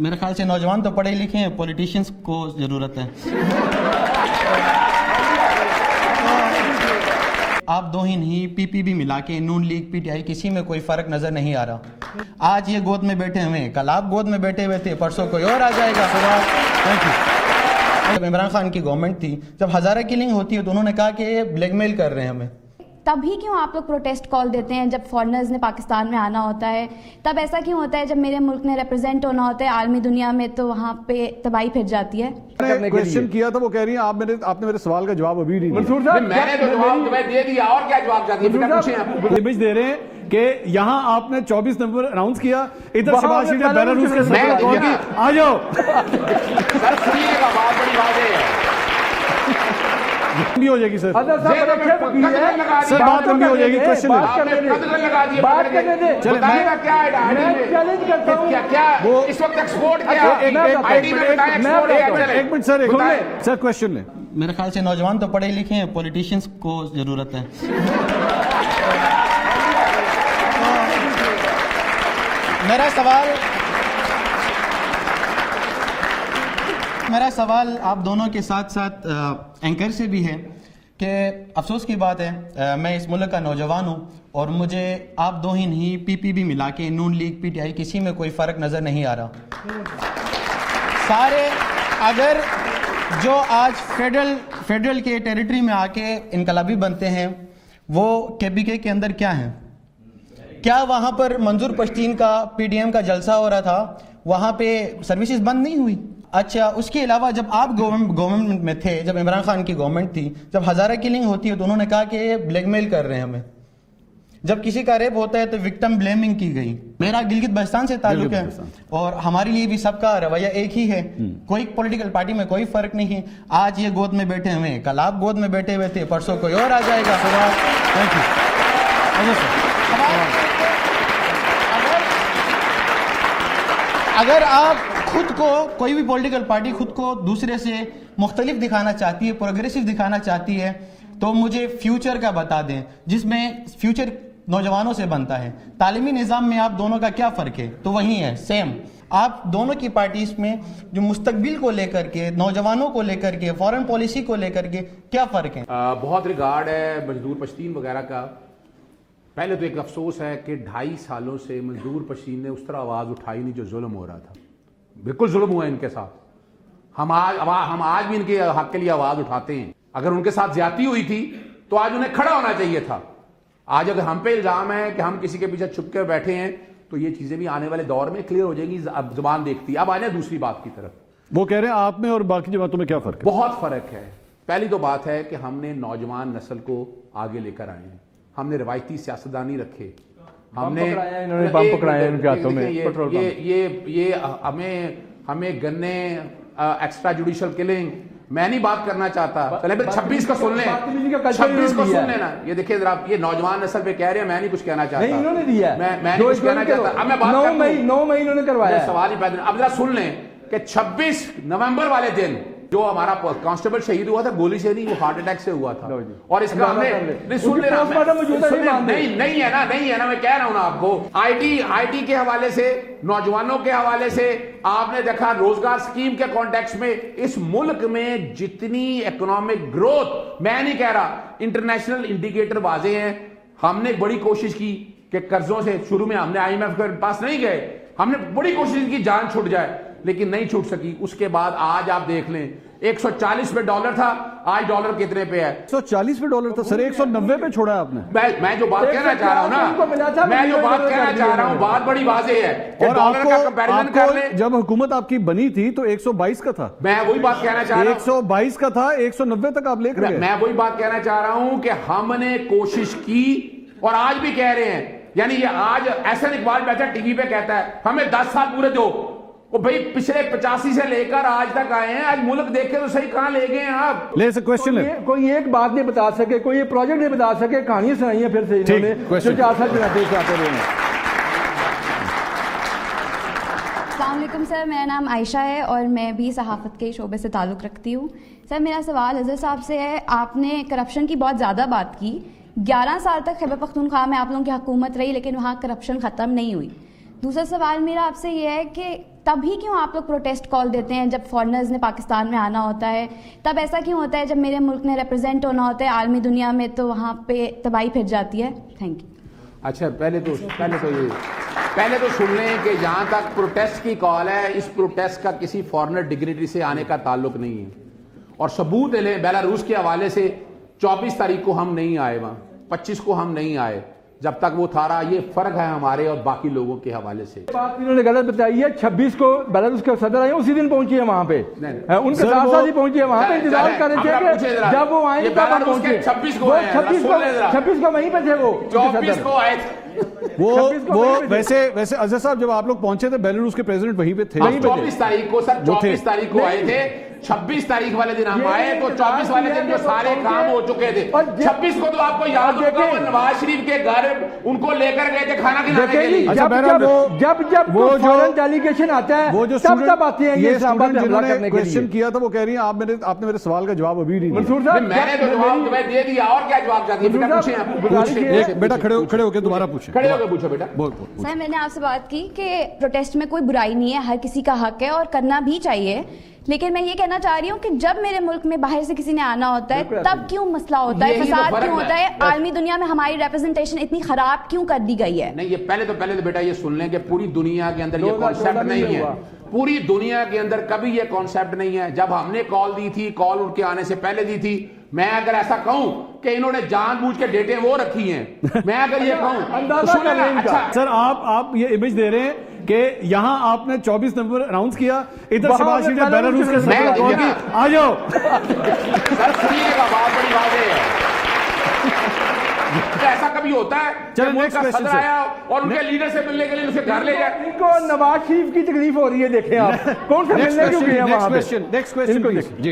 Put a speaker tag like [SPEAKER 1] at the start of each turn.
[SPEAKER 1] میرے خیال سے نوجوان تو پڑھے لکھے ہیں, پولیٹیشینس کو ضرورت ہے. آپ دو ہی نہیں, پی پی بھی ملا کے, نون لیگ, پی ٹی آئی, کسی میں کوئی فرق نظر نہیں آ رہا. آج یہ گود میں بیٹھے ہوئے ہیں, کل آپ گود میں بیٹھے ہوئے تھے, پرسوں کوئی اور آ جائے گا. Thank you. جب عمران خان کی گورنمنٹ تھی, جب ہزارہ کلنگ ہوتی ہے تو انہوں نے کہا کہ یہ بلیک میل کر رہے ہیں ہمیں.
[SPEAKER 2] تب ہی کیوں آپ لوگ پروٹیسٹ کال دیتے ہیں جب فارنرز نے پاکستان میں آنا ہوتا ہے؟ تب ایسا کیوں ہوتا ہے جب میرے ملک نے ریپرزینٹ ہونا ہوتا ہے عالمی دنیا میں تو وہاں پہ تباہی پھر جاتی ہے؟
[SPEAKER 3] میں نے کویشچن کیا تھا, وہ کہہ رہی ہیں آپ نے میرے سوال کا جواب ابھی نہیں دیا.
[SPEAKER 4] منصور صاحب میں نے تو جواب تمہیں دے دیا, اور کیا جواب چاہتی ہیں؟ پوچھیں آپ
[SPEAKER 3] امیج دے رہے ہیں کہ یہاں آپ نے 24 نومبر اناؤنس کیا, ادھر شہباز شریف نے بیلاروس کے صدر کو کہا آ جاؤ.
[SPEAKER 4] سر سنیے گا, بات بڑی واضح ہے.
[SPEAKER 3] بھی ہو جائے گی سر,
[SPEAKER 4] سر
[SPEAKER 3] بات لمبی ہو جائے گی. کویشچن
[SPEAKER 4] وہ اس وقت ایکسپورٹ کیا,
[SPEAKER 3] ایک منٹ سر کویشچن لیں.
[SPEAKER 1] میرے خیال سے نوجوان تو پڑھے لکھے ہیں, پولیٹیشینس کو ضرورت ہے. میرا سوال آپ دونوں کے ساتھ ساتھ اینکر سے بھی ہے کہ افسوس کی بات ہے, میں اس ملک کا نوجوان ہوں اور مجھے آپ دو ہی نہیں, پی پی بھی ملا کے, نون لیگ, پی ٹی آئی, کسی میں کوئی فرق نظر نہیں آ رہا. سارے اگر جو آج فیڈرل کے ٹیریٹری میں آ کے انقلابی بنتے ہیں وہ کے پی کے اندر کیا ہیں؟ کیا وہاں پر منظور پشتین کا پی ڈی ایم کا جلسہ ہو رہا تھا, وہاں پہ سروسز بند نہیں ہوئی؟ اچھا, اس کے علاوہ جب آپ گورنمنٹ میں تھے, جب عمران خان کی گورنمنٹ تھی, جب ہزارہ کلنگ ہوتی ہے تو انہوں نے کہا کہ یہ بلیک میل کر رہے ہیں ہمیں. جب کسی کا ریپ ہوتا ہے تو وکٹم بلیمنگ کی گئی. میرا گلگت بلتستان سے تعلق ہے اور ہمارے لیے بھی سب کا رویہ ایک ہی ہے, کوئی پولیٹیکل پارٹی میں کوئی فرق نہیں ہے. آج یہ گود میں بیٹھے ہوئے ہیں, کل آپ گود میں بیٹھے ہوئے تھے, پرسوں کوئی اور آ جائے گا. Thank you. اگر آپ خود کو, کوئی بھی پولیٹیکل پارٹی خود کو دوسرے سے مختلف دکھانا چاہتی ہے, پروگریسو دکھانا چاہتی ہے, تو مجھے فیوچر کا بتا دیں جس میں فیوچر نوجوانوں سے بنتا ہے. تعلیمی نظام میں آپ دونوں کا کیا فرق ہے؟ تو وہی ہے, سیم. آپ دونوں کی پارٹیز میں جو مستقبل کو لے کر کے, نوجوانوں کو لے کر کے, فارن پالیسی کو لے کر کے کیا فرق ہے؟
[SPEAKER 4] بہت ریگارڈ ہے مزدور پشتین وغیرہ کا. پہلے تو ایک افسوس ہے کہ 2.5 سالوں سے مزدور پشتین نے اس طرح آواز اٹھائی نہیں جو ظلم ہو رہا تھا. بالکل ظلم ہوا ہے ان کے ساتھ. ہم آج بھی ان کے حق کے لیے آواز اٹھاتے ہیں. اگر ان کے ساتھ زیادتی ہوئی تھی تو آج انہیں کھڑا ہونا چاہیے تھا. آج اگر ہم پہ الزام ہے کہ ہم کسی کے پیچھے چھپ کے بیٹھے ہیں تو یہ چیزیں بھی آنے والے دور میں کلیئر ہو جائیں گی. اب زبان دیکھتی ہے. اب آ جائیں دوسری بات کی طرف.
[SPEAKER 3] وہ کہہ رہے ہیں آپ میں اور باقی جماعتوں میں کیا فرق ہے؟
[SPEAKER 4] بہت فرق ہے. پہلی تو بات ہے کہ ہم نے نوجوان نسل کو آگے لے کر آئے ہیں. ہم نے روایتی سیاستدانی رکھے, ہم نے
[SPEAKER 3] بم پکڑایا ان کے ہاتھوں میں.
[SPEAKER 4] یہ ہمیں گنے ایکسٹرا جوڈیشل کلنگ, میں نہیں بات کرنا چاہتا. چلے 26 کا سن لیں, 26 کو سن لینا. یہ دیکھیں ذرا, یہ نوجوان نسل پہ کہہ رہے ہیں, میں نہیں کچھ کہنا چاہتا.
[SPEAKER 5] نہیں انہوں نے دیا,
[SPEAKER 4] میں نہیں کچھ کہنا چاہتا. اب میں بات کرتا ہوں.
[SPEAKER 5] 9 مئی انہوں نے کروایا.
[SPEAKER 4] سوال ہی پیدا. اب ذرا سن لیں کہ 26 نومبر والے دن جو ہمارا کانسٹیبل شہید ہوا تھا, گولی سے نہیں, وہ ہارٹ اٹیک سے ہوا تھا. اور اس کا ہم نے سن لینا, نہیں ہے نا, میں کہہ رہا ہوں نا آپ کو. آئی ٹی کے حوالے سے, نوجوانوں کے حوالے سے آپ نے دیکھا روزگار سکیم کے کانٹیکس میں اس ملک میں جتنی اکنامک گروتھ, میں نہیں کہہ رہا, انٹرنیشنل انڈیکیٹر واضح ہیں. ہم نے بڑی کوشش کی کہ قرضوں سے, شروع میں ہم نے آئی ایم ایف کے پاس نہیں گئے, ہم نے بڑی کوشش کی جان چھوٹ جائے, لیکن نہیں چھوٹ سکی. اس کے بعد آج آپ دیکھ لیں 140 پہ ڈالر تھا, آج ڈالر کتنے پہ ہے؟
[SPEAKER 3] 140 پہ ڈالر تھا سر, 190 پہ چھوڑا ہے آپ نے.
[SPEAKER 4] میں جو بات کہنا چاہ رہا ہوں نا, میں جو بات کہنا چاہ رہا ہوں, بات بڑی واضح ہے.
[SPEAKER 3] اور ڈالر کا کمپیریزن کر لیں, جب حکومت آپ کی بنی تھی تو 122 کا تھا.
[SPEAKER 4] میں وہی بات کہنا چاہ رہا ہوں,
[SPEAKER 3] 122 کا تھا, 190 تک آپ لے کر گئے.
[SPEAKER 4] میں وہی بات کہنا چاہ رہا ہوں کہ ہم نے کوشش کی اور آج بھی کہہ رہے ہیں. یعنی یہ آج احسن اقبال بیٹھا ٹی وی پہ کہتا ہے ہمیں 10 سال پورے دو. وہ بھئی پچھلے 85 سے لے کر آج تک آئے ہیں, آج ملک دیکھ کے تو صحیح کہاں لے گئے ہیں آپ.
[SPEAKER 3] لے سے کویشچن لے.
[SPEAKER 5] کوئی ایک بات نہیں بتا سکے, کوئی یہ پروجیکٹ نہیں بتا سکے, کہانیاں سنائی ہیں پھر سے انہوں نے جو 4 سال پیش آتے رہے ہیں.
[SPEAKER 2] السلام علیکم سر, میرا نام عائشہ ہے اور میں بھی صحافت کے شعبے سے تعلق رکھتی ہوں. سر میرا سوال اظہر صاحب سے ہے. آپ نے کرپشن کی بہت زیادہ بات کی. 11 سال تک خیبر پختونخوا میں آپ لوگوں کی حکومت رہی لیکن وہاں کرپشن ختم نہیں ہوئی. دوسرا سوال میرا آپ سے یہ ہے کہ تبھی کیوں آپ لوگ پروٹیسٹ کال دیتے ہیں جب فارنرز نے پاکستان میں آنا ہوتا ہے؟ تب ایسا کیوں ہوتا ہے جب میرے ملک نے ریپرزینٹ ہونا ہوتا ہے عالمی دنیا میں تو وہاں پہ تباہی پھر جاتی ہے؟ Thank you.
[SPEAKER 4] اچھا پہلے تو سن لیں کہ جہاں تک پروٹیسٹ کی کال ہے، اس پروٹیسٹ کا کسی فارنر ڈگنیٹری سے آنے کا تعلق نہیں ہے، اور ثبوت لیں بیلاروس کے حوالے سے 24 تاریخ کو ہم نہیں آئے، وہاں 25 کو ہم نہیں آئے، جب تک وہ تھا رہا. یہ فرق ہے ہمارے اور باقی لوگوں کے حوالے سے.
[SPEAKER 5] بات انہوں نے غلط بتائی ہے. 26 کو بیلاروس کے صدر آئے اسی دن پہنچی ہے وہاں پہ، ان کے ساتھ ساتھ ہی پہنچی ہے وہاں پہ. انتظار کر رہے تھے کہ جب وہ آئیں تب ہم پہنچے. 26 کو وہیں پہ تھے، وہ
[SPEAKER 4] 24 کو آئے تھے.
[SPEAKER 3] وہ ویسے اظہر صاحب جب آپ لوگ پہنچے تھے بیلاروس کے پریزیڈنٹ وہیں پہ تھے.
[SPEAKER 4] 24 تاریخ کو سر 24 تاریخ کو آئے تھے. 26 تاریخ والے دن ہم آئے تو 24 والے دن جو سارے کام ہو چکے تھے. 26 کو تو آپ کو یاد ہوگا وہ نواز شریف کے گھر ان کو لے کر گئے تھے کھانا کھلانے کے لیے.
[SPEAKER 5] جب وہ فورن ڈیلیگیشن آتا ہے تب آتے ہیں یہ اسلام آباد حملہ کرنے کے لیے.
[SPEAKER 3] کویسچن کیا تھا وہ کہہ رہی ہیں آپ نے میرے سوال کا جواب ابھی نہیں دیا.
[SPEAKER 5] منصور صاحب
[SPEAKER 4] میں نے تو جواب تمہیں دے دیا، اور کیا جواب چاہتی ہے؟
[SPEAKER 3] بیٹا کھڑے ہو کے دوبارہ پوچھیں.
[SPEAKER 4] کھڑے ہو کے پوچھو بیٹا.
[SPEAKER 2] سر میں نے آپ سے بات کی کہ پروٹیسٹ میں کوئی برائی نہیں ہے، ہر کسی کا حق ہے اور کرنا بھی چاہیے، لیکن میں یہ کہنا چاہ رہی ہوں کہ جب میرے ملک میں باہر سے کسی نے آنا ہوتا ہے تب کیوں مسئلہ ہوتا ہے، فساد کیوں ہوتا ہے، عالمی دنیا میں ہماری ریپرزنٹیشن اتنی خراب کیوں کر دی گئی ہے؟
[SPEAKER 4] نہیں، یہ پہلے تو بیٹا یہ سن لیں کہ پوری دنیا کے اندر یہ کانسیپٹ نہیں ہے. پوری دنیا کے اندر کبھی یہ کانسیپٹ نہیں ہے. جب ہم نے کال دی تھی، کال ان کے آنے سے پہلے دی تھی. میں اگر ایسا کہوں کہ انہوں نے جان بوجھ کے ڈیٹیں وہ رکھی ہیں، میں اگر یہ کہوں
[SPEAKER 3] سر آپ یہ امیج دے رہے ہیں کہ یہاں آپ نے 24 نومبر اناؤنس کیا، ادھر شہباز شریف نے بیلاروس کے صدر کو کال کی آ جاؤ.
[SPEAKER 4] سر سنیے گا، بات بڑی واضح ہے. ایسا کبھی ہوتا ہے کہ ملک کا صدر آیا اور ان کے لیڈر سے ملنے کے لیے اسے گھر لے جائے؟
[SPEAKER 5] ان کو نواز شریف کی تکلیف ہو رہی ہے، دیکھیں آپ کون سے ملنے کیوں گئے ہیں وہاں پہ.
[SPEAKER 3] Next question